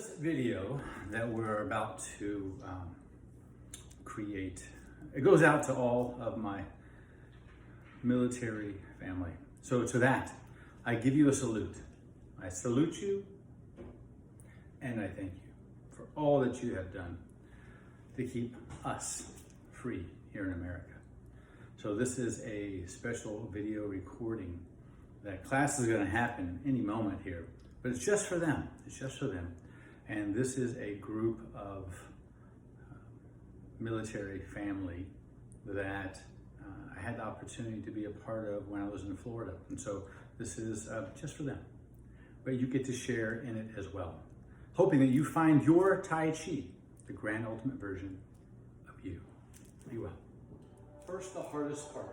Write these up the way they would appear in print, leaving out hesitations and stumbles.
This video that we're about to create, it goes out to all of my military family. So to that, I give you a salute. I salute you and I thank you for all that you have done to keep us free here in America. So this is a special video recording that class is going to happen any moment here, but it's just for them. It's just for them. And this is a group of military family that I had the opportunity to be a part of when I was in Florida. And so this is just for them, but you get to share in it as well. Hoping that you find your Taiji, the grand ultimate version of you. Be well. First, the hardest part.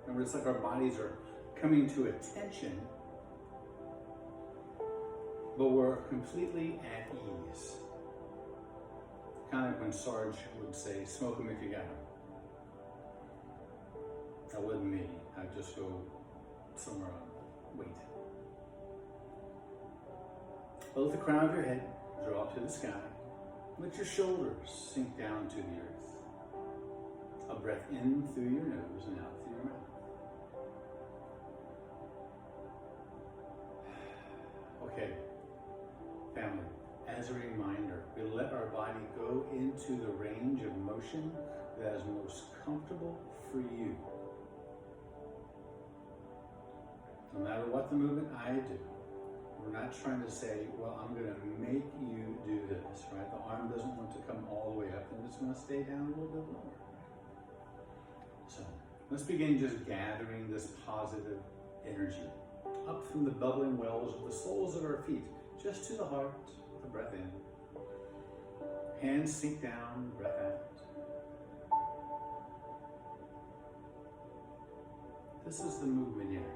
Remember, it's like our bodies are coming to attention, but we're completely at ease. Kind of like when Sarge would say, smoke them if you got them. That wasn't me. I'd just go somewhere on, wait. Let the crown of your head drop to the sky. Let your shoulders sink down to the earth. A breath in through your nose and out through your mouth. Okay, family, as a reminder, we let our body go into the range of motion that is most comfortable for you. No matter what the movement I do, we're not trying to say, well, I'm going to make you do this, right? The arm doesn't want to come all the way up, and it's going to stay down a little bit longer. So let's begin just gathering this positive energy up from the bubbling wells of the soles of our feet, just to the heart, with a breath in. Hands sink down, breath out. This is the movement here.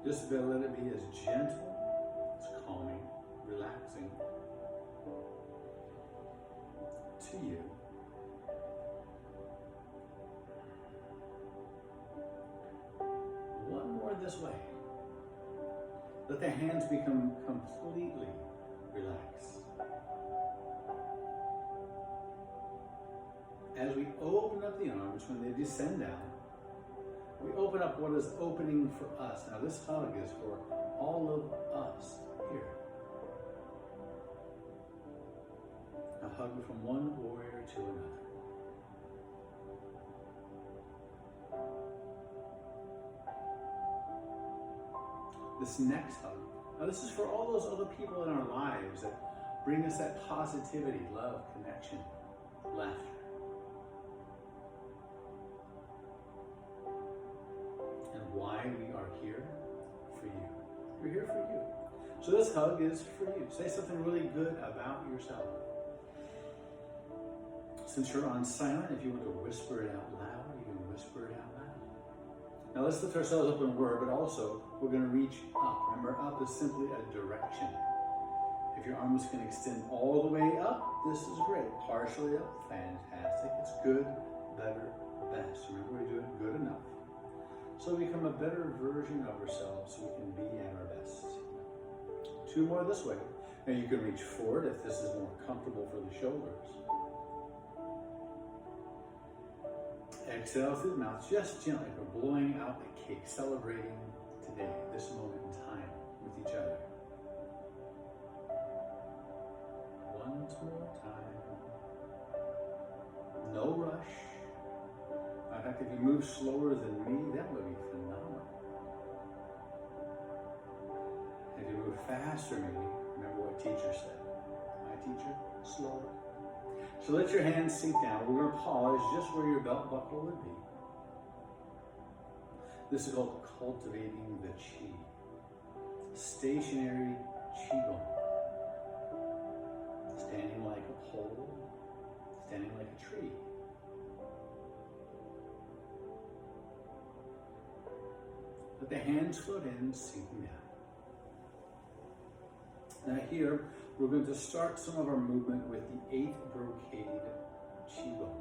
Just let it be as gentle, as calming, relaxing to you. One more this way. Let the hands become completely relaxed. As we open up the arms, when they descend down, we open up what is opening for us. Now this hug is for all of us here. A hug from one warrior to another. This next hug. Now this is for all those other people in our lives that bring us that positivity, love, connection, laughter. And why we are here for you. We're here for you. So this hug is for you. Say something really good about yourself. Since you're on silent, if you want to whisper it out loud, you can whisper it out loud. Now let's lift ourselves up in word, but also we're going to reach up. Remember, up is simply a direction. If your arms can extend all the way up, this is great. Partially up, fantastic. It's good, better, best. Remember, we do it good enough. So we become a better version of ourselves so we can be at our best. Two more this way. Now you can reach forward if this is more comfortable for the shoulders. Exhale through the mouth, just gently. We're blowing out the cake, celebrating today, this moment in time with each other. Once more time. No rush. In fact, if you move slower than me, that would be phenomenal. If you move faster than me, remember what teacher said. My teacher, slower. So let your hands sink down. We're going to pause just where your belt buckle would be. This is called cultivating the chi. Stationary qigong. Standing like a pole, standing like a tree. Let the hands float in, sinking down. Now here, we're going to start some of our movement with the 8th brocade qigong.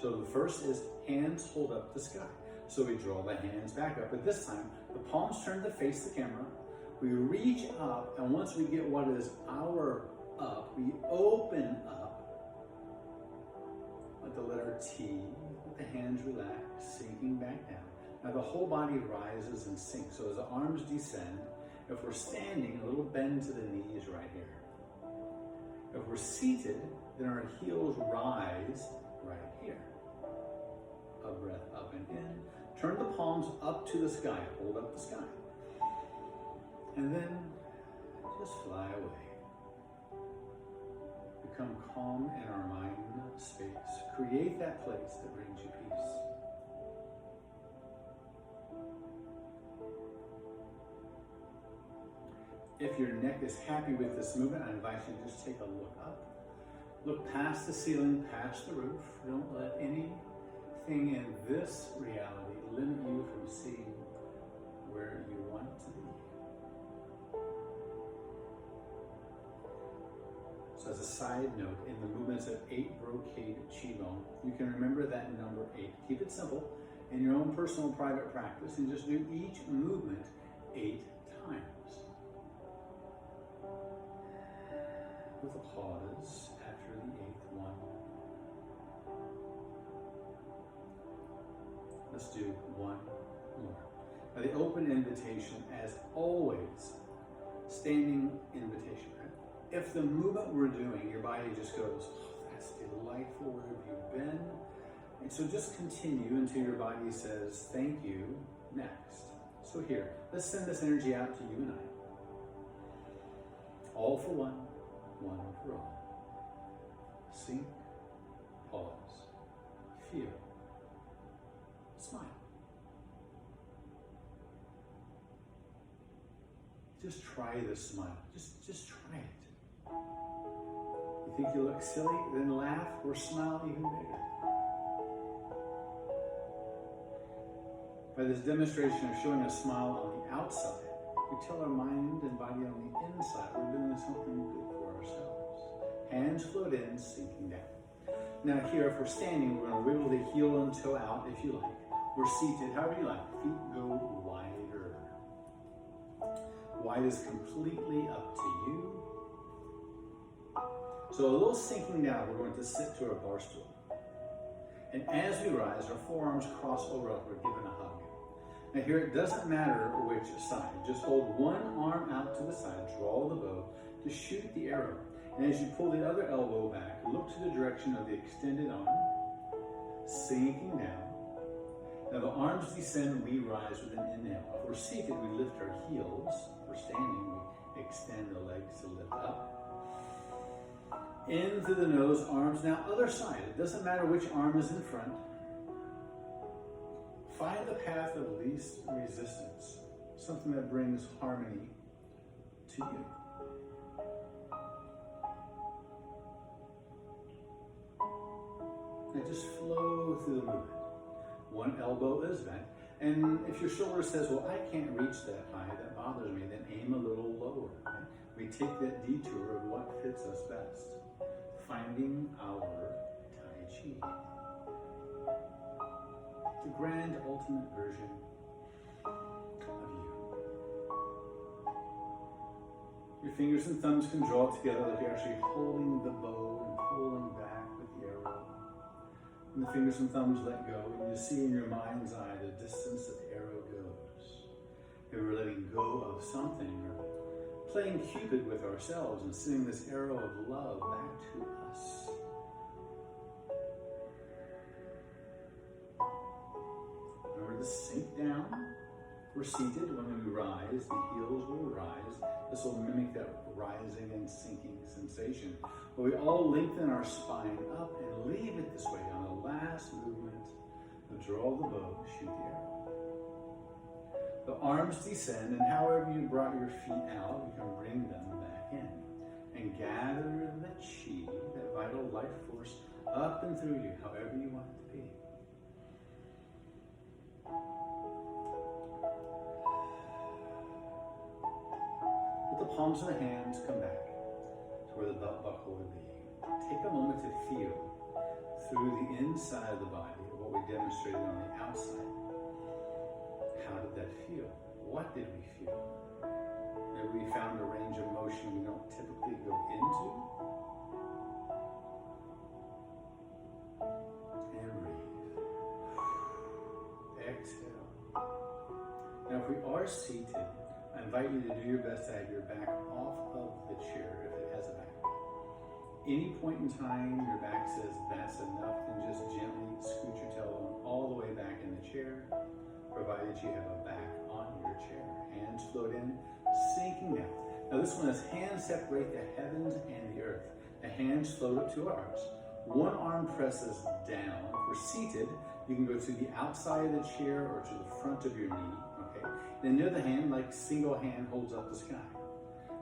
So the first is hands hold up the sky. So we draw the hands back up, but this time the palms turn to face the camera. We reach up, and once we get what is our up. We open up with the letter T, with the hands relaxed, sinking back down. Now the whole body rises and sinks. So as the arms descend, if we're standing, a little bend to the knees right here. If we're seated, then our heels rise right here. A breath up and in. Turn the palms up to the sky. Hold up the sky. And then just fly away. Become calm in our mind space. Create that place that brings you peace. If your neck is happy with this movement, I invite you to just take a look up. Look past the ceiling, past the roof. Don't let anything in this reality limit you from seeing where you want to be. So as a side note, in the movements of 8 brocade Qigong, you can remember that number 8. Keep it simple in your own personal private practice and just do each movement 8 times. With a pause after the 8th one. Let's do one more. Now the open invitation, as always, standing invitation. Right? If the movement we're doing, your body just goes, oh, that's delightful, where have you been? And so just continue until your body says, thank you, next. So here, let's send this energy out to you and I. All for one. One for all. Sink, pause, feel, smile. Just try the smile. Just try it. You think you look silly? Then laugh or smile even bigger. By this demonstration of showing a smile on the outside, we tell our mind and body on the inside we're doing something good for ourselves. Hands float in, sinking down. Now here, if we're standing, we're going to wiggle the heel and toe out if you like. We're seated, however you like. Feet go wider. Wide is completely up to you. So a little sinking down, we're going to sit to our bar stool. And as we rise, our forearms cross over like we're giving a hug. Now here, it doesn't matter which side. Just hold one arm out to the side, draw the bow to shoot the arrow. And as you pull the other elbow back, look to the direction of the extended arm, sinking down. Now the arms descend, we rise with an inhale. If we're seated, we lift our heels. If we're standing, we extend the legs to lift up. In through the nose, arms. Now other side. It doesn't matter which arm is in front. Find the path of least resistance, something that brings harmony to you. Now just flow through the movement. One elbow is bent, and if your shoulder says, well, I can't reach that high, that bothers me, then aim a little lower. Right? We take that detour of what fits us best. Finding our Taiji. The grand ultimate version of you. Your fingers and thumbs can draw together like you're actually holding the bow and pulling back with the arrow. And the fingers and thumbs let go, and you see in your mind's eye the distance that the arrow goes. If we're letting go of something, or playing Cupid with ourselves and sending this arrow of love back to us. Remember to sink down. We're seated. When we rise, the heels will rise. This will mimic that rising and sinking sensation. But we all lengthen our spine up and leave it this way on the last movement of draw the bow, shoot the arrow. The arms descend, and however you brought your feet out, you can bring them back in. And gather the chi, that vital life force, up and through you, however you want it to be. Let the palms of the hands come back to where the belt buckle would be. Take a moment to feel through the inside of the body of what we demonstrated on the outside. How did that feel? What did we feel? Maybe we found a range of motion we don't typically go into. are seated, I invite you to do your best to have your back off of the chair if it has a back. Any point in time your back says that's enough, then just gently scoot your tailbone all the way back in the chair, provided you have a back on your chair. Hands float in, sinking down. Now this one is hands separate the heavens and the earth. The hands float up to our hearts. One arm presses down. If we're seated, you can go to the outside of the chair or to the front of your knee, okay? Then the other hand, like single hand, holds up the sky.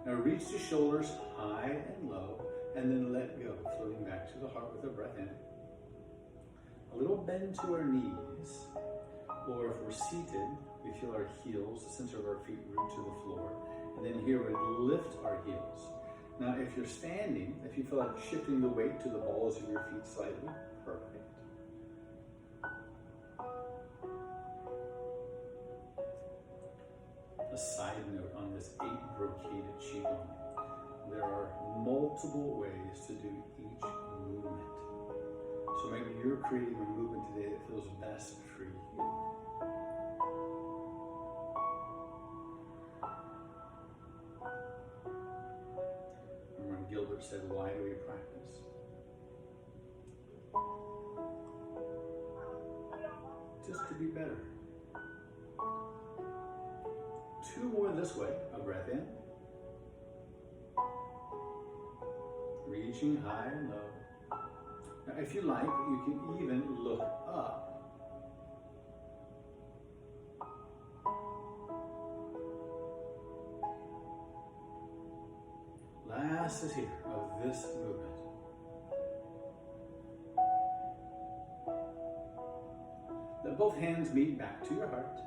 Now reach the shoulders high and low, and then let go, floating back to the heart with a breath in. A little bend to our knees, or if we're seated, we feel our heels, the center of our feet, root to the floor. And then here we lift our heels. Now if you're standing, if you feel like shifting the weight to the balls of your feet slightly, perfect. A side note on this 8 brocaded qigong. There are multiple ways to do each movement. So maybe you're creating a movement today that feels best for you. Remember when Gilbert said, why do we practice? Just to be better. 2 more this way. A breath in. Reaching high and low. Now, if you like, you can even look up. Last is here of this movement. Let both hands meet back to your heart.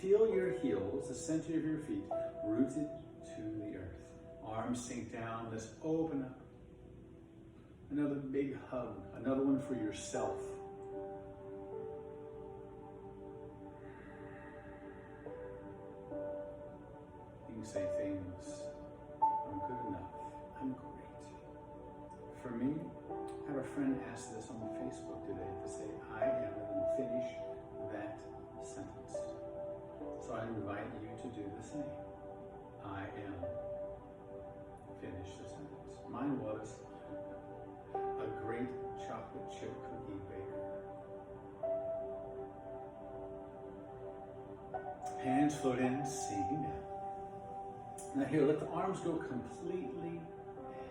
Feel your heels, the center of your feet, rooted to the earth. Arms sink down. Let's open up. Another big hug. Another one for yourself. You can say things, I'm good enough. I'm great. For me, I have a friend ask this on Facebook today to say, I am, and then finish that sentence. So I invite you to do the same. I am. Finish the sentence. Mine was a great chocolate chip cookie baker. Hands float in, sinking down. Now here, let the arms go completely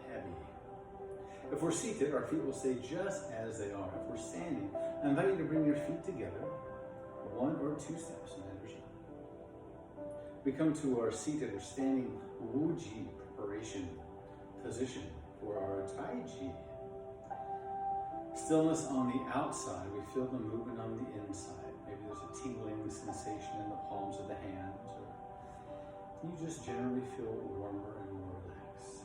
heavy. If we're seated, our feet will stay just as they are. If we're standing, I invite you to bring your feet together, 1 or 2 steps on either side. We come to our seated or standing Wuji preparation position for our Taiji. Stillness on the outside, we feel the movement on the inside. Maybe there's a tingling sensation in the palms of the hands, or you just generally feel warmer and more relaxed.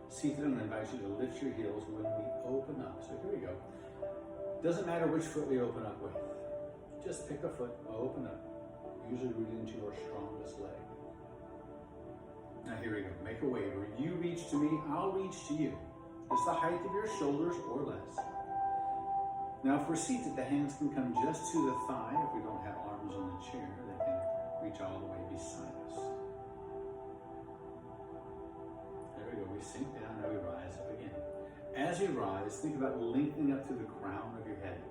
Seated, I'm going to invite you to lift your heels when we open up. So here we go. Doesn't matter which foot we open up with. Just pick a foot, open up. Usually root into our strongest leg. Now here we go. Make a wave. Where you reach to me, I'll reach to you. It's the height of your shoulders or less. Now if we're seated, the hands can come just to the thigh. If we don't have arms on the chair, they can reach all the way beside us. There we go. We sink down, now we rise up again. As we rise, think about lengthening up to the crown of your head.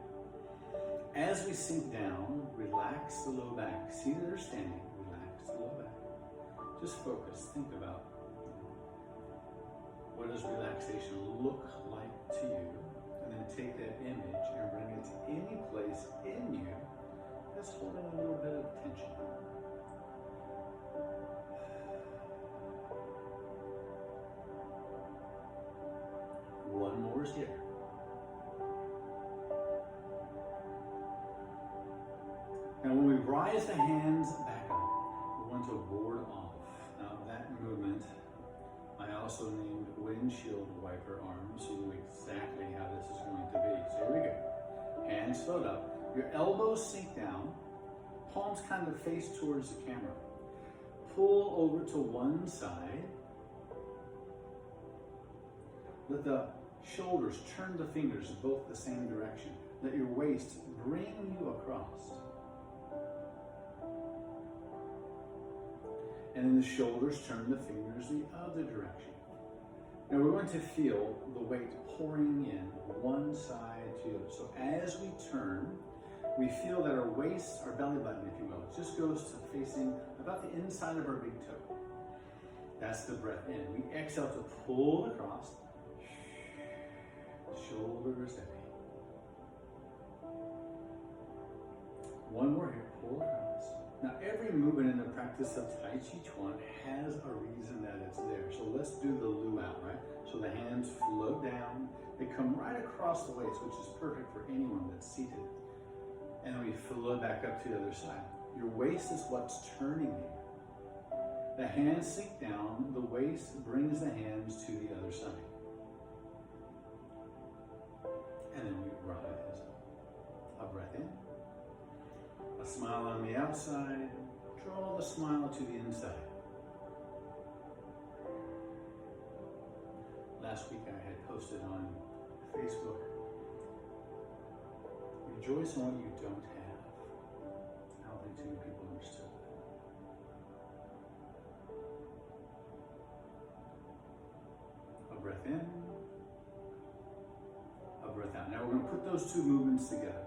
As we sink down, relax the low back. Seated or standing, relax the low back. Just focus, think about what does relaxation look like to you, and then take that image and bring it to any place in you that's holding a little bit of tension. One more is here. Now when we rise the hands back up, we want to ward off. Now that movement, I also named windshield wiper arms, so you know exactly how this is going to be. So here we go. Hands float up. Your elbows sink down. Palms kind of face towards the camera. Pull over to one side. Let the shoulders turn the fingers both the same direction. Let your waist bring you across. And then the shoulders turn the fingers the other direction. Now we're going to feel the weight pouring in one side to the other. So as we turn, we feel that our waist, our belly button, if you will, just goes to facing about the inside of our big toe. That's the breath in. We exhale to pull across. Shoulders heavy. One more here, pull across. Now every movement in the practice of Tai Chi Chuan has a reason that it's there. So let's do the luau, right? So the hands float down. They come right across the waist, which is perfect for anyone that's seated. And then we float back up to the other side. Your waist is what's turning you. The hands sink down, the waist brings the hands to the other side. And then we rise. A breath in. A smile on the outside. Draw the smile to the inside. Last week I had posted on Facebook, rejoice in what you don't have. I don't think too many people understood that. A breath in, a breath out. Now we're going to put those two movements together.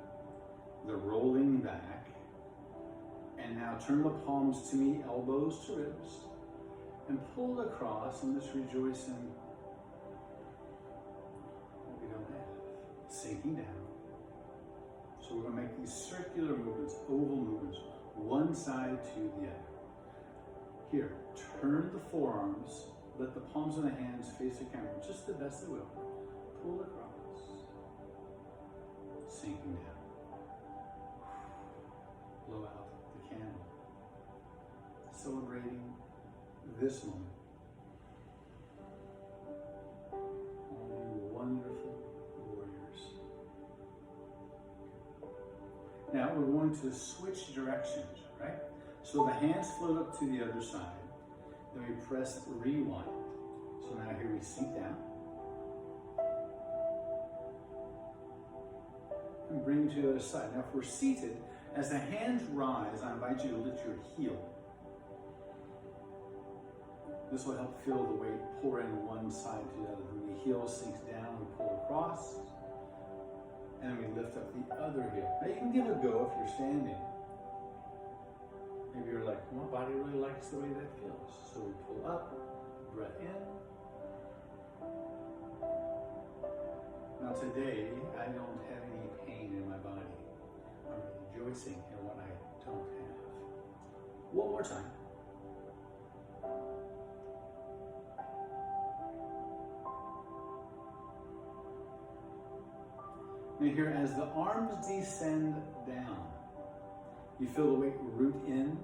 The rolling back, and now turn the palms to me, elbows to ribs, and pull across and just rejoice in what we don't have. Sinking down. So we're going to make these circular movements, oval movements, one side to the other. Here, turn the forearms, let the palms of the hands face the camera, just the best they will. Pull across, sinking down. Blow out the candle. Celebrating this moment. All you wonderful warriors. Now we're going to switch directions, right? So the hands float up to the other side. Then we press rewind. So now here we sink down. And bring to the other side. Now if we're seated, as the hands rise, I invite you to lift your heel. This will help feel the weight pour in one side to the other. When the heel sinks down, we pull across. And we lift up the other heel. Now you can give it a go if you're standing. Maybe you're like, my body really likes the way that feels. So we pull up, breath in. Now today, I don't have any pain in my body. I'm rejoicing in what I don't have. One more time. Now here, as the arms descend down, you feel the weight root in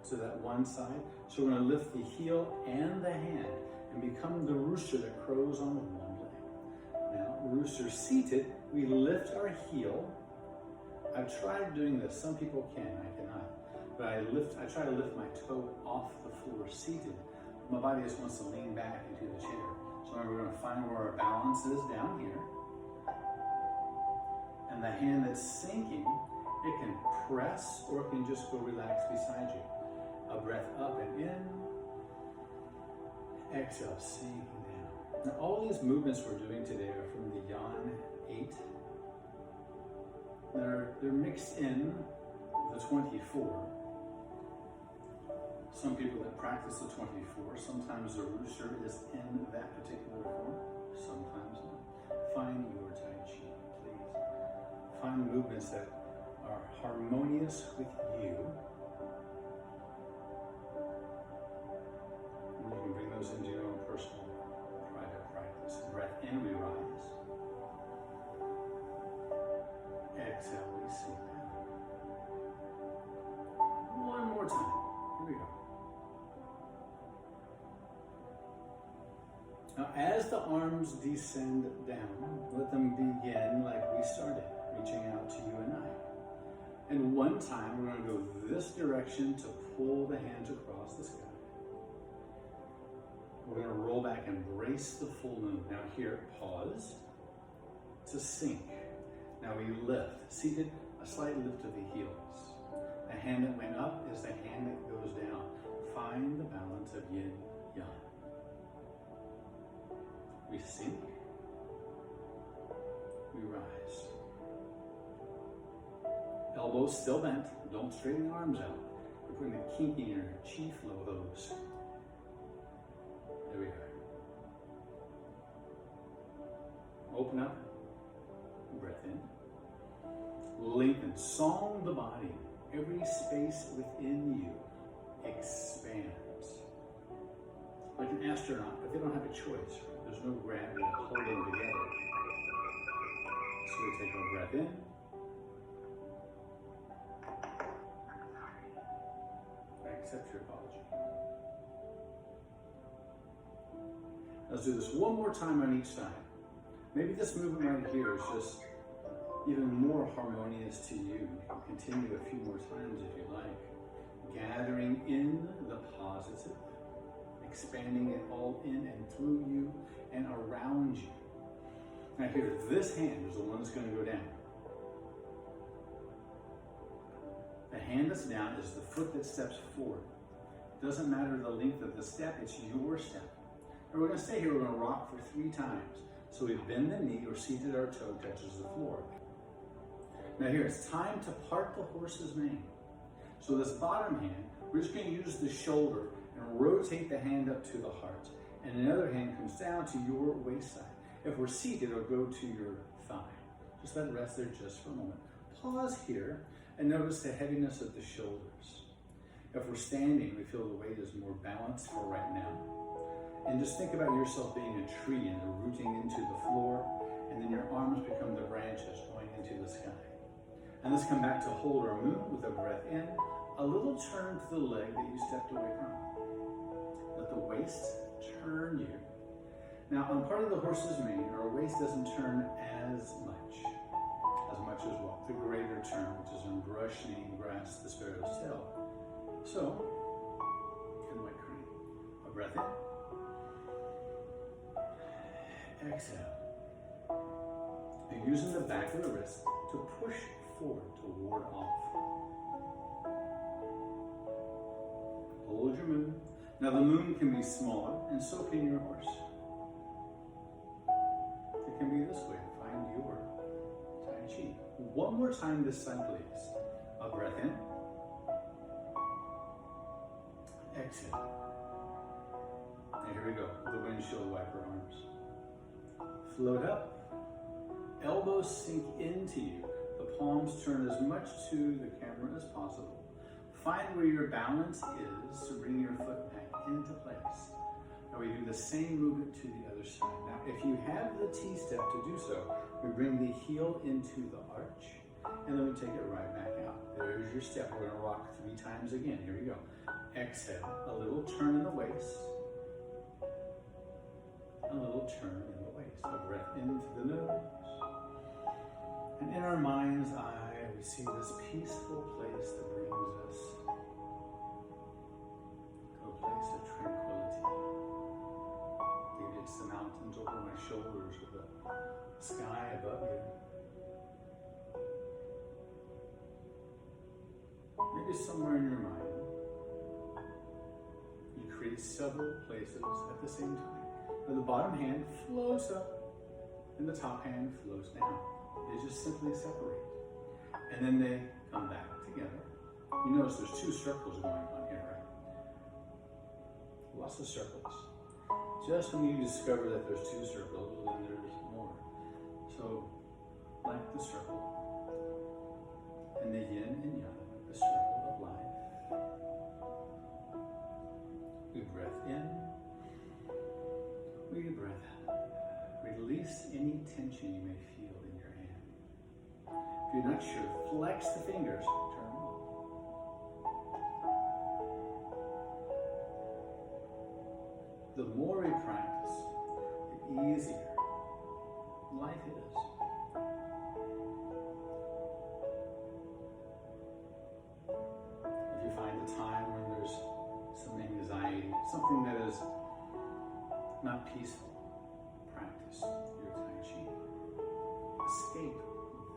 to that one side. So we're going to lift the heel and the hand and become the rooster that crows on one leg. Now, rooster seated, we lift our heel. I've tried doing this. Some people can, I cannot. But I try to lift my toe off the floor seated. My body just wants to lean back into the chair. So we're going to find where our balance is down here. And the hand that's sinking, it can press or it can just go relax beside you. A breath up and in. Exhale, sinking down. Now all these movements we're doing today are from the Yan 8. They're mixed in the 24. Some people that practice the 24, sometimes the rooster is in that particular form, sometimes not. Find your Tai Chi, please. Find movements that are harmonious with you. And you can bring those into your own personal, private practice. Breath in, we rise. Exhale, we sink down. One more time. Here we go. Now, as the arms descend down, let them begin like we started, reaching out to you and I. And one time, we're going to go this direction to pull the hands across the sky. We're going to roll back and brace the full moon. Now here, pause to sink. Now we lift. Seated, a slight lift of the heels. The hand that went up is the hand that goes down. Find the balance of yin, yang. We sink. We rise. Elbows still bent. Don't straighten the arms out. We're putting a kink in your chi flow hose. There we are. Open up. Breath in. Lengthen. Song the body. Every space within you expands. Like an astronaut, but they don't have a choice. There's no gravity to hold them together. So we take our breath in. I accept your apology. Let's do this one more time on each side. Maybe this movement right here is just even more harmonious to you. You can continue a few more times if you like. Gathering in the positive, expanding it all in and through you and around you. Now here, this hand is the one that's going to go down. The hand that's down is the foot that steps forward. It doesn't matter the length of the step, it's your step. And we're going to stay here, we're going to rock for 3 times. So we bend the knee or seated, our toe touches the floor. Now here, it's time to part the horse's mane. So this bottom hand, we're just going to use the shoulder and rotate the hand up to the heart. And the other hand comes down to your waist side. If we're seated, it'll go to your thigh. Just let it rest there just for a moment. Pause here and notice the heaviness of the shoulders. If we're standing, we feel the weight is more balanced for right now. And just think about yourself being a tree and rooting into the floor, and then your arms become the branches going into the sky. And let's come back to hold our moon with a breath in, a little turn to the leg that you stepped away from. Let the waist turn you. Now, on part of the horse's mane, our waist doesn't turn as much as what? The greater turn, which is in brush knee, grasp the sparrow's tail. So, good white crane. A breath in. Exhale. And using the back of the wrist to push forward to ward off. Hold your moon. Now the moon can be smaller, and so can your horse. It can be this way. Find your Taiji. One more time this side, please. A breath in. Exhale. And here we go. The windshield wiper arms. Float up. Elbows sink into you. The palms turn as much to the camera as possible. Find where your balance is to bring your foot back into place. Now we do the same movement to the other side. Now if you have the T-step to do so, we bring the heel into the arch, and then we take it right back out. There's your step. We're going to rock 3 times again. Here we go. Exhale. A little turn in the waist. A little turn in the waist. A breath into the nose. And in our mind's eye, we see this peaceful place that brings us to a place of tranquility. Maybe it's the mountains over my shoulders or the sky above you. Maybe somewhere in your mind, you create several places at the same time. Now the bottom hand flows up and the top hand flows down. They just simply separate. And then they come back together. You notice there's 2 circles going on here, right? Lots of circles. Just when you discover that there's 2 circles, then there's more. So, like the circle, and the yin and yang, the circle of life. We breath in, we breath out. Release any tension you may feel in your hand. If you're not sure, flex the fingers, turn them on. The more we practice, the easier life is. If you find a time when there's some anxiety, something that is not peaceful, practice your Tai Chi. Escape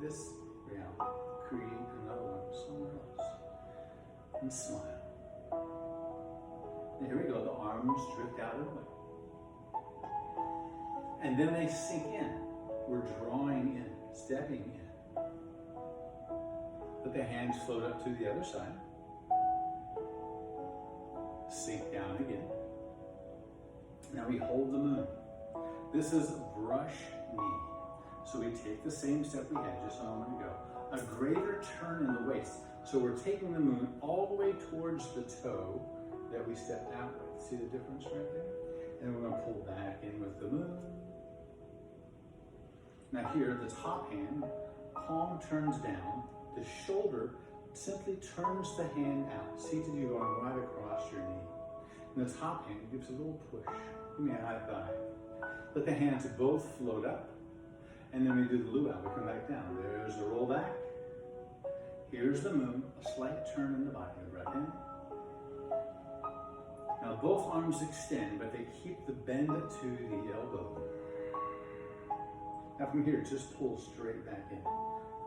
this reality, create another one somewhere else, and smile. And here we go, the arms drift out of the way. And then they sink in. We're drawing in, stepping in. Let the hands float up to the other side. Sink down again. Now we hold the moon. This is brush knee. So we take the same step we had just a moment ago. A greater turn in the waist. So we're taking the moon all the way towards the toe that we stepped out with. See the difference right there? And we're going to pull back in with the moon. Now here, the top hand, palm turns down. The shoulder simply turns the hand out. Seated, you're going right across your knee. And the top hand gives a little push. Give me a high five. Let the hands both float up. And then we do the luau. We come back down. There's the roll back. Here's the moon. A slight turn in the body. Right in. Now both arms extend, but they keep the bend to the elbow. Now from here, just pull straight back in.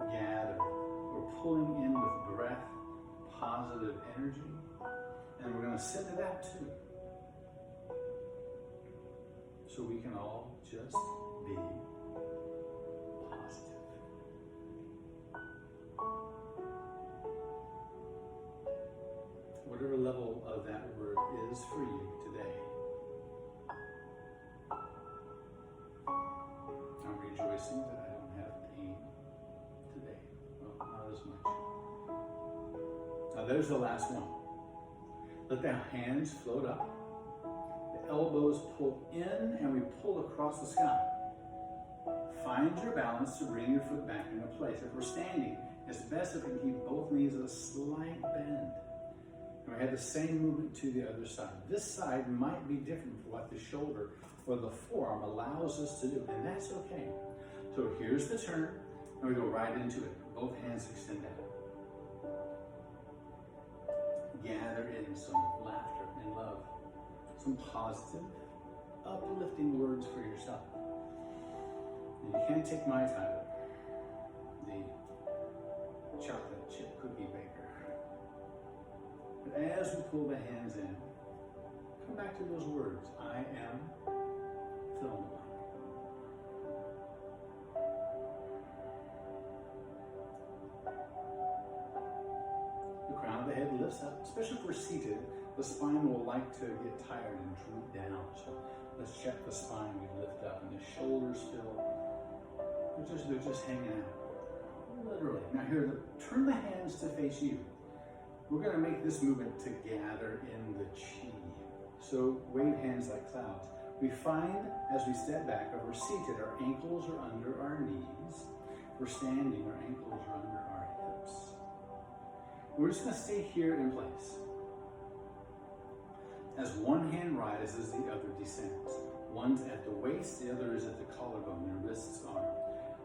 Gather. We're pulling in with breath, positive energy. And we're going to sit to that too. So we can all just be positive. Whatever level of that word is for you today. I'm rejoicing that I don't have pain today. Well, not as much. Now there's the last one. Let the hands float up. The elbows pull in and we pull across the sky. Find your balance to bring your foot back into place. If we're standing, it's best if we keep both knees a slight bend. And we have the same movement to the other side. This side might be different from what the shoulder or the forearm allows us to do, and that's okay. So here's the turn, and we go right into it. Both hands extend out. Gather in some laughter and love, some positive, uplifting words for yourself. And you can't take my title, the chocolate chip cookie baker. But as we pull the hands in, come back to those words. I am fill in the blank. The crown of the head lifts up, especially if we're seated. The spine will like to get tired and droop down. So let's check the spine. We lift up, and the shoulders feel they're just hanging out. Literally. Now here, turn the hands to face you. We're going to make this movement to gather in the chi. So wave hands like clouds. We find as we step back, if we're seated, our ankles are under our knees. If we're standing, our ankles are under our hips. We're just going to stay here in place. As one hand rises, the other descends. One's at the waist, the other is at the collarbone, their wrists are.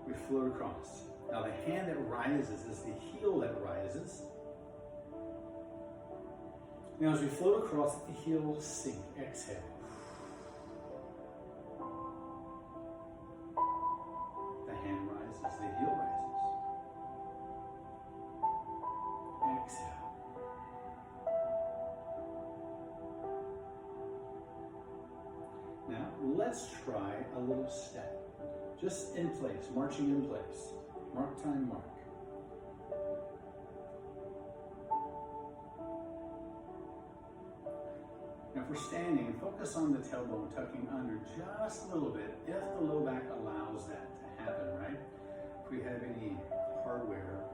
We float across. Now the hand that rises is the heel that rises. Now as we float across, the heel sink. Exhale. The hand rises, the heel rises. Exhale. Now let's try a little step. Just in place, marching in place. Mark time, mark. Now if we're standing, focus on the tailbone tucking under just a little bit if the low back allows that to happen, right? If we have any hardware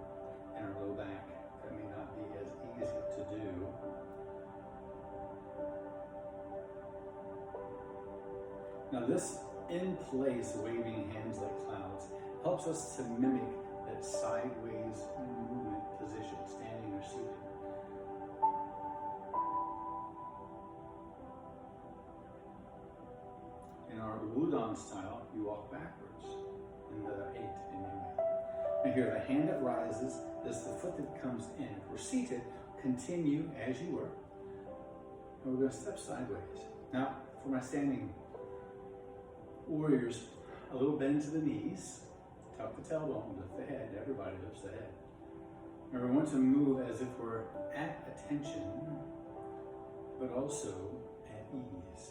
in our low back, that may not be as easy to do. Now this in place, waving hands like clouds, helps us to mimic that sideways movement position, standing or seated. In our Wudang style, you walk backwards in the 8 in Yue. And here, the hand that rises is the foot that comes in. If we're seated, continue as you were. And we're going to step sideways. Now, for my standing warriors, a little bend to the knees, tuck the tailbone, lift the head. Everybody lifts the head. And we want to move as if we're at attention, but also at ease.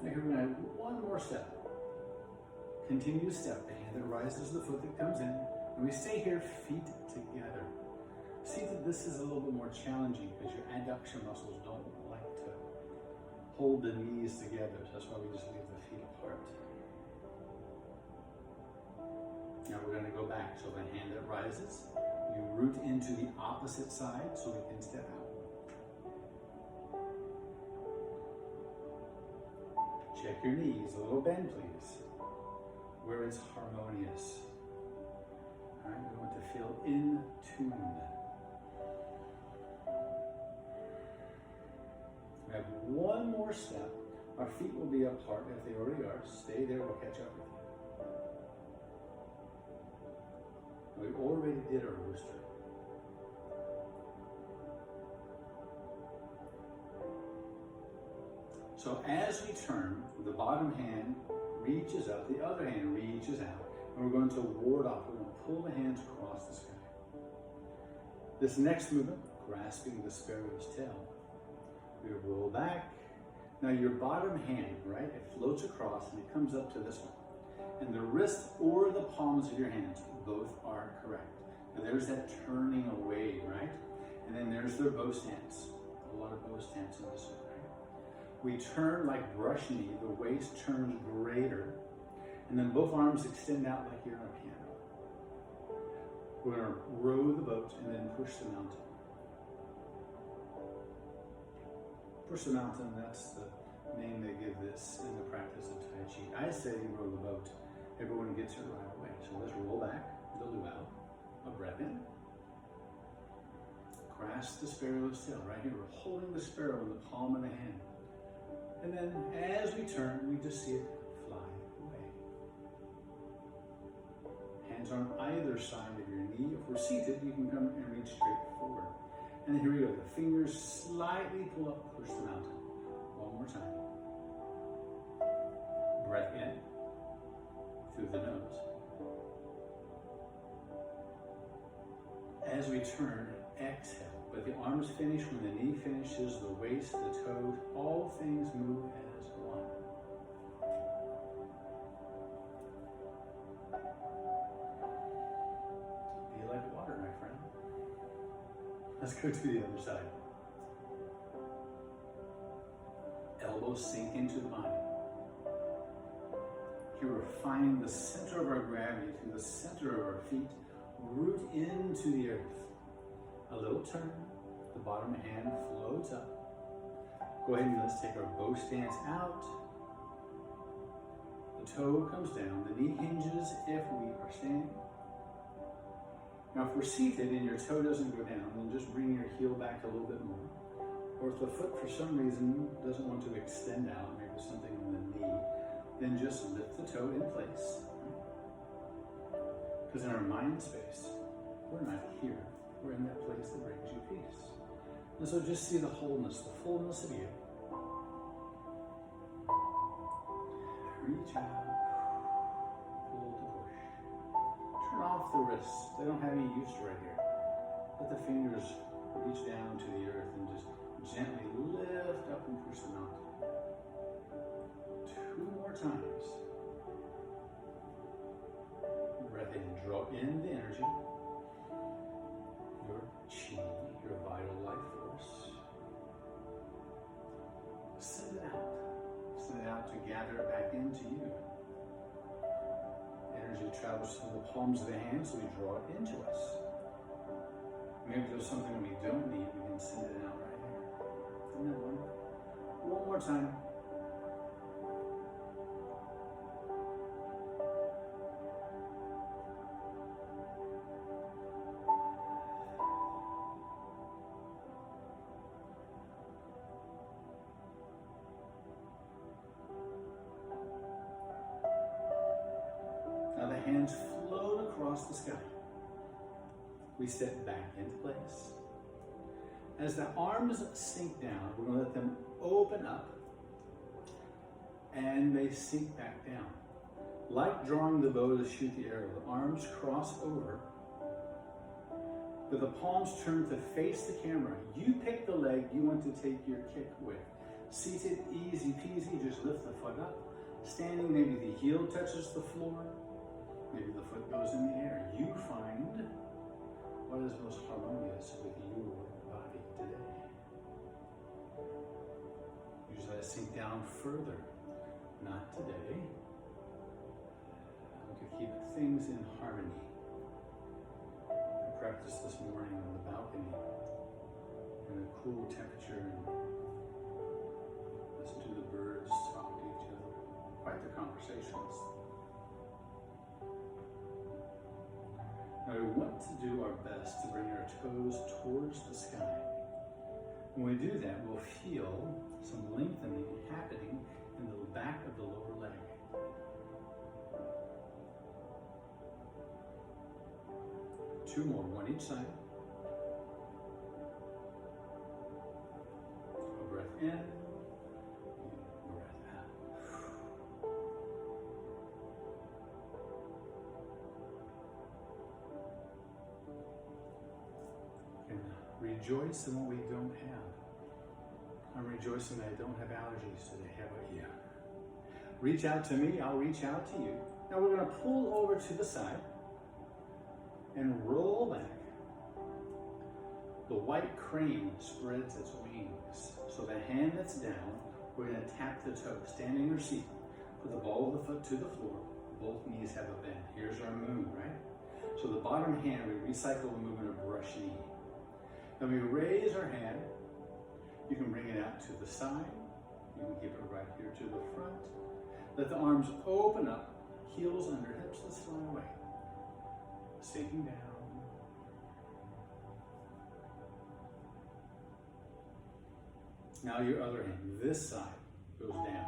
Now here we're going to have one more step. Continue to step. The hand that rises, the foot that comes in. And we stay here, feet together. See that this is a little bit more challenging because your adduction muscles don't like to hold the knees together. So that's why we just leave the feet apart. Now we're going to go back. So the hand that rises, you root into the opposite side so we can step out. Check your knees, a little bend please, where it's harmonious. All right, we want to feel in tune. We have one more step. Our feet will be apart if they already are. Stay there, we'll catch up with you. We already did our rooster. So as we turn, the bottom hand reaches up, the other hand reaches out, and we're going to ward off. We're going to pull the hands across the sky. This next movement, grasping the sparrow's tail. We roll back. Now your bottom hand, right, it floats across and it comes up to this one. And the wrist or the palms of your hands, both are correct. Now there's that turning away, right? And then there's the bow stance. A lot of bow stance in this one. We turn like brush knee, the waist turns greater, and then both arms extend out like you're on a piano. We're going to row the boat and then push the mountain. Push the mountain, that's the name they give this in the practice of Taiji. I say you row the boat, everyone gets it right away. So let's roll back, the luau, a breath in. Grasp the sparrow's tail, right here. We're holding the sparrow in the palm of the hand. And then as we turn, we just see it fly away. Hands on either side of your knee. If we're seated, you can come and reach straight forward. And then here we go. The fingers slightly pull up, push the mountain. One more time. Breath in through the nose. As we turn, exhale. But the arms finish when the knee finishes, the waist, the toes, all things move as one. Be like water, my friend. Let's go to the other side. Elbows sink into the body. Here we're finding the center of our gravity through the center of our feet, root into the earth. A little turn, the bottom hand floats up. Go ahead and let's take our bow stance out. The toe comes down, the knee hinges if we are standing. Now if we're seated and your toe doesn't go down, then just bring your heel back a little bit more. Or if the foot for some reason doesn't want to extend out, maybe something on the knee, then just lift the toe in place. Because in our mind space, we're not here. We're in that place that brings you peace. And so just see the wholeness, the fullness of you. Reach out, pull to push. Turn off the wrists. They don't have any use right here. Let the fingers reach down to the earth and just gently lift up and push them out. 2 more times. Breath in, draw in the energy. Your chi, your vital life force. Send it out. Send it out to gather it back into you. Energy travels through the palms of the hands, so we draw it into us. Maybe there's something we don't need, we can send it out right here. Isn't that wonderful? One more time. Now the hands float across the sky. We step back into place. As the arms sink down, we're going to let them open up and they sink back down. Like drawing the bow to shoot the arrow, the arms cross over, but the palms turn to face the camera. You pick the leg you want to take your kick with. Seated, easy peasy, just lift the foot up. Standing, maybe the heel touches the floor. Maybe the foot goes in the air. You find what is most harmonious with your body today. Usually let it sink down further. Not today. We could keep things in harmony. I practiced this morning on the balcony in a cool temperature and listen to the birds talk to each other. Quite the conversations. Now we want to do our best to bring our toes towards the sky. When we do that, we'll feel some lengthening happening in the back of the lower leg. Two more, one each side. A breath in, and breath out. And rejoice in what we don't have. I'm rejoicing that I don't have allergies today. How about you? Reach out to me, I'll reach out to you. Now we're going to pull over to the side and roll back. The white crane spreads its wings. So the hand that's down, we're going to tap the toe, standing or seated. Put the ball of the foot to the floor. Both knees have a bend. Here's our moon, right? So the bottom hand, we recycle the movement of brush knee. Then we raise our hand. You can bring it out to the side. You can keep it right here to the front. Let the arms open up, heels under hips, let's fly away. Sinking down. Now your other hand, this side goes down.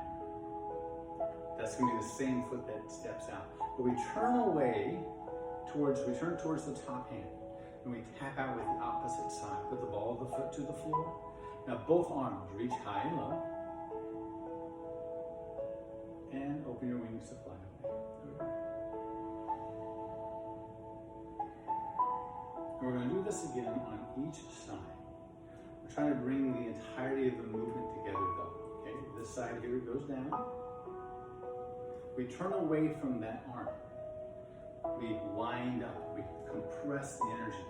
That's going to be the same foot that steps out. But we turn away towards the top hand. And we tap out with the opposite side. Put the ball of the foot to the floor. Now both arms reach high and low. And open your wings to fly away. And we're going to do this again on each side. We're trying to bring the entirety of the movement together though. Okay, this side here goes down. We turn away from that arm. We wind up, we compress the energy.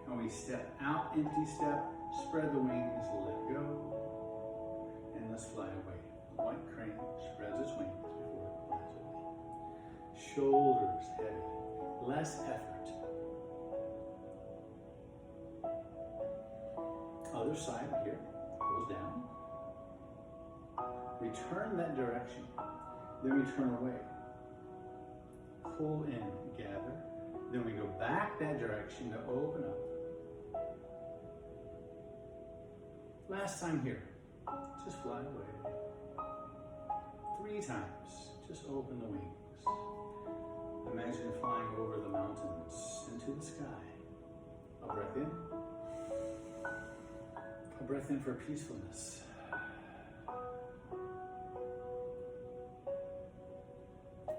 And we step out, empty step, spread the wings, let go, and let's fly away. The white crane spreads its wings before it flies away. Shoulders heavy, less effort. Other side here goes down. We turn that direction, then we turn away. Pull in, gather. Then we go back that direction to open up. Last time here, just fly away. 3 times, just open the wings. Imagine flying over the mountains into the sky. A breath in. A breath in for peacefulness.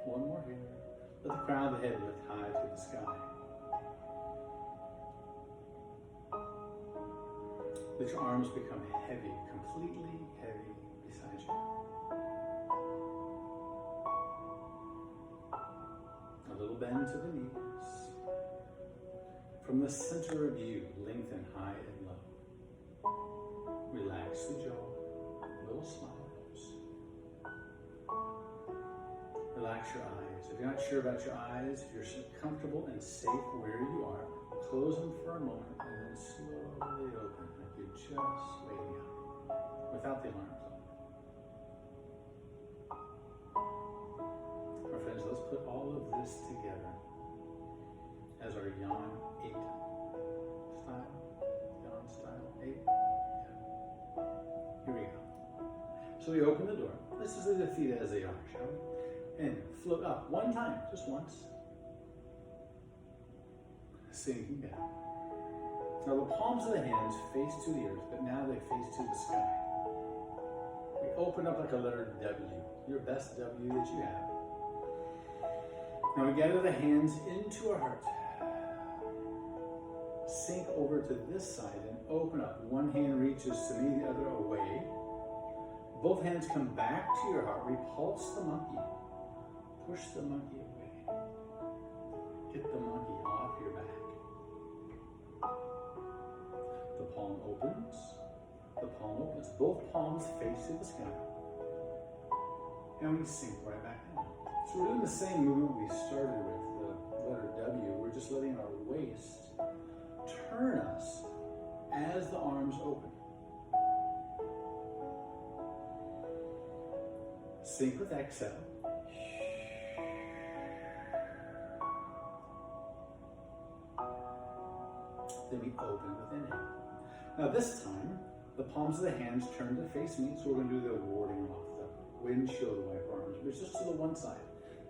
One more here. Let the crown of the head lift high to the sky. Let your arms become heavy, completely heavy beside you. A little bend to the knees. From the center of you, lengthen high and low. Relax the jaw, little smiles. Relax your eyes. If you're not sure about your eyes, if you're comfortable and safe where you are, close them for a moment and then slowly open like you're just waiting up without the alarm clock. My friends, let's put all of this together as our yawn 8 style. Yawn style 8. Yeah. Here we go. So we open the door. Let's just leave the feet as they are, shall we? And float up 1 time, just once. Sinking down. Now the palms of the hands face to the earth, but now they face to the sky. We open up like a letter W, your best W that you have. Now we gather the hands into our heart. Sink over to this side and open up. One hand reaches to me, the other away. Both hands come back to your heart. Repulse the monkey. Push the monkey away. Get the monkey off your back. The palm opens. The palm opens. Both palms face to the sky. And we sink right back down. So we're doing the same movement we started with, the letter W. We're just letting our waist turn us as the arms open. Sink with exhale. Then we open with inhale. Now this time, the palms of the hands turn to face me, so we're going to do the warding off, the windshield wiper arms, but it's just to the one side.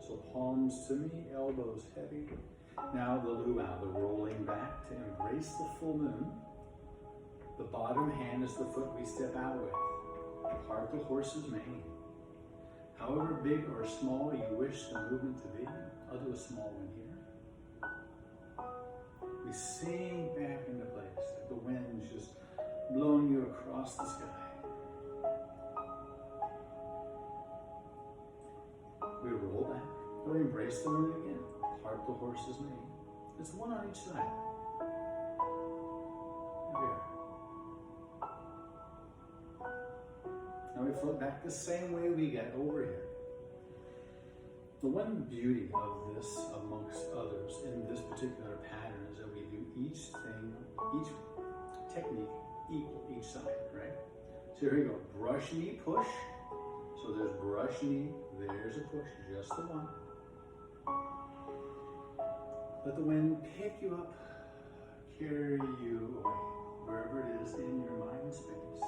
So palms to me, elbows heavy. Now the luau, the rolling back to embrace the full moon. The bottom hand is the foot we step out with. Part the horse's mane. However big or small you wish the movement to be, I'll do a small one here. We sink back into place, like the wind's just blowing you across the sky. We roll back, we embrace the moon again. Part the horse's mane. It's one on each side. There we are. Now we float back the same way we get over here. The one beauty of this, amongst others, in this particular pattern is that we do each thing, each technique equal each side, right? So here we go. Brush knee, push. So there's brush knee, there's a push, just the one. Let the wind pick you up, carry you away, wherever it is in your mind space,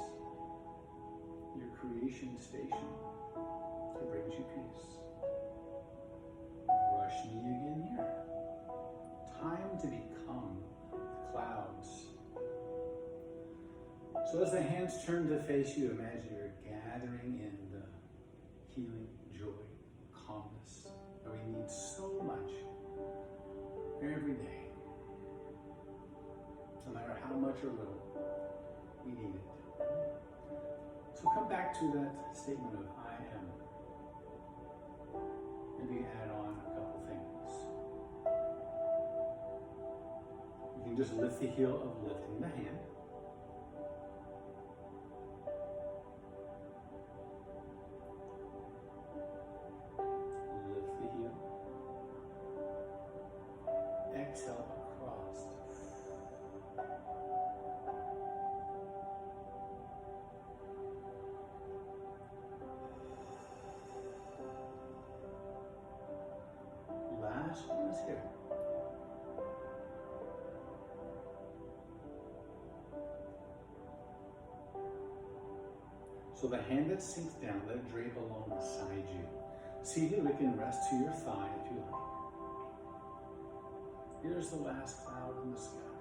your creation station, that brings you peace. Brush knee again here. Time to become the clouds. So as the hands turn to face you, imagine you're gathering in the healing, joy, calmness that we need so much every day. No matter how much or little, we need it. So come back to that statement of I am. Maybe add on a couple things. You can just lift the heel of lifting the hand. Lift the heel. Exhale across. Last one is here. So the hand that sinks down, let it drape alongside you. Seated, we can rest to your thigh if you like. Here's the last cloud in the sky.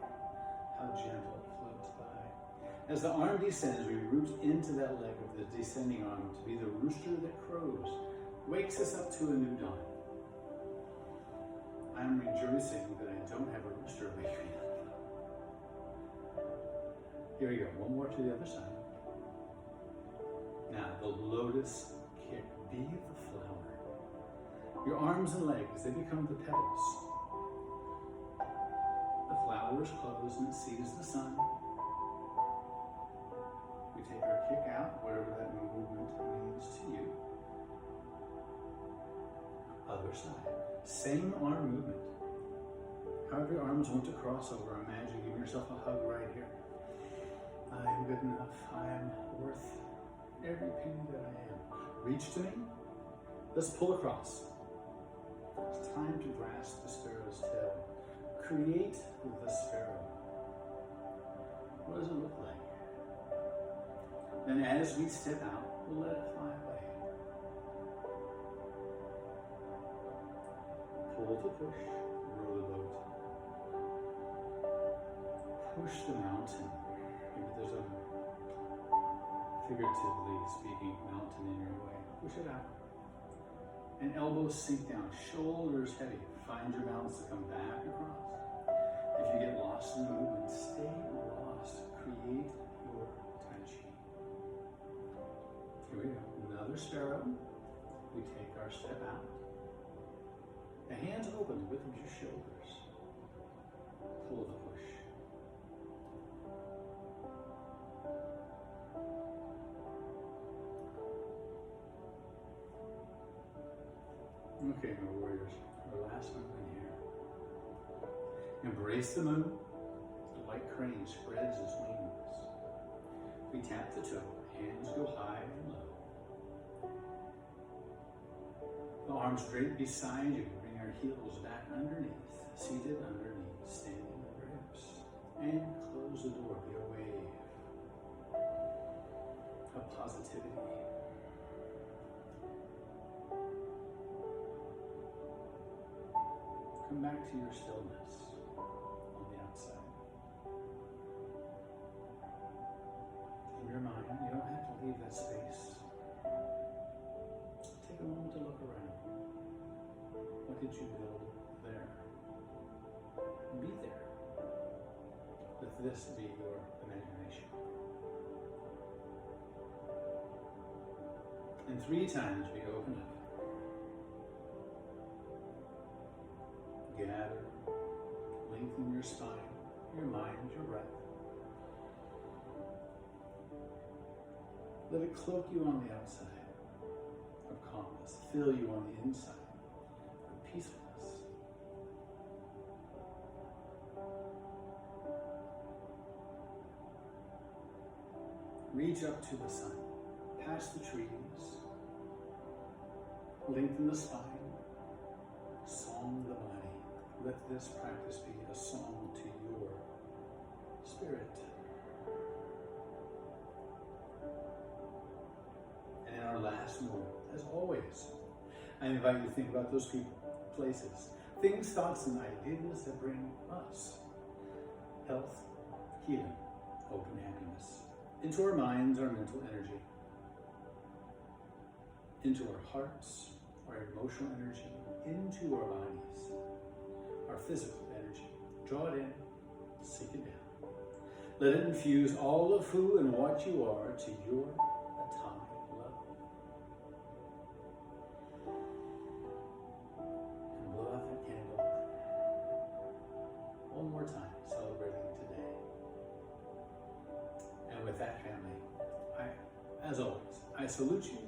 How gentle it floats by. As the arm descends, we root into that leg of the descending arm to be the rooster that crows, wakes us up to a new dawn. I'm rejoicing that I don't have a rooster wake me up. Here we go. One more to the other side. Now, the lotus kick. Be the flower. Your arms and legs, they become the petals. The flower is closed and it sees the sun. We take our kick out, whatever that movement means to you. Other side. Same arm movement. However your arms want to cross over, imagine giving yourself a hug right here. I am good enough. I am worth every penny that I am. Reach to me. Let's pull across. It's time to grasp the sparrow's tail. Create the sparrow. What does it look like? And as we step out, we'll let it fly away. Pull to push, row the boat. Push the mountain. Maybe there's a, figuratively speaking, mountain in your way. Push it out. And elbows sink down, shoulders heavy. Find your balance to come back across. If you get lost in the movement, stay lost. Create your Taiji. Here we go. Another sparrow. We take our step out. The hands open, width of your shoulders. Pull the push. Okay, my warriors, our last movement here. Embrace the moon. The white crane spreads its wings. We tap the toe, hands go high and low. The arms straight beside you, bring our heels back underneath, seated underneath, standing under hips. And close the door, be a wave of positivity. Come back to your stillness on the outside. In your mind, you don't have to leave that space. Take a moment to look around. What did you build there? Be there. Let this be your imagination. And 3 times we open up. Gather, lengthen your spine, your mind, your breath. Let it cloak you on the outside of calmness, fill you on the inside of peacefulness. Reach up to the sun, past the trees, lengthen the spine, song the body. Let this practice be a song to your spirit. And in our last moment, as always, I invite you to think about those people, places, things, thoughts, and ideas that bring us health, healing, hope, and happiness into our minds, our mental energy, into our hearts, our emotional energy, into our bodies, our physical energy. Draw it in, sink it down. Let it infuse all of who and what you are to your atomic level. And blow out that candle. One more time, celebrating today. And with that, family, as always, I salute you.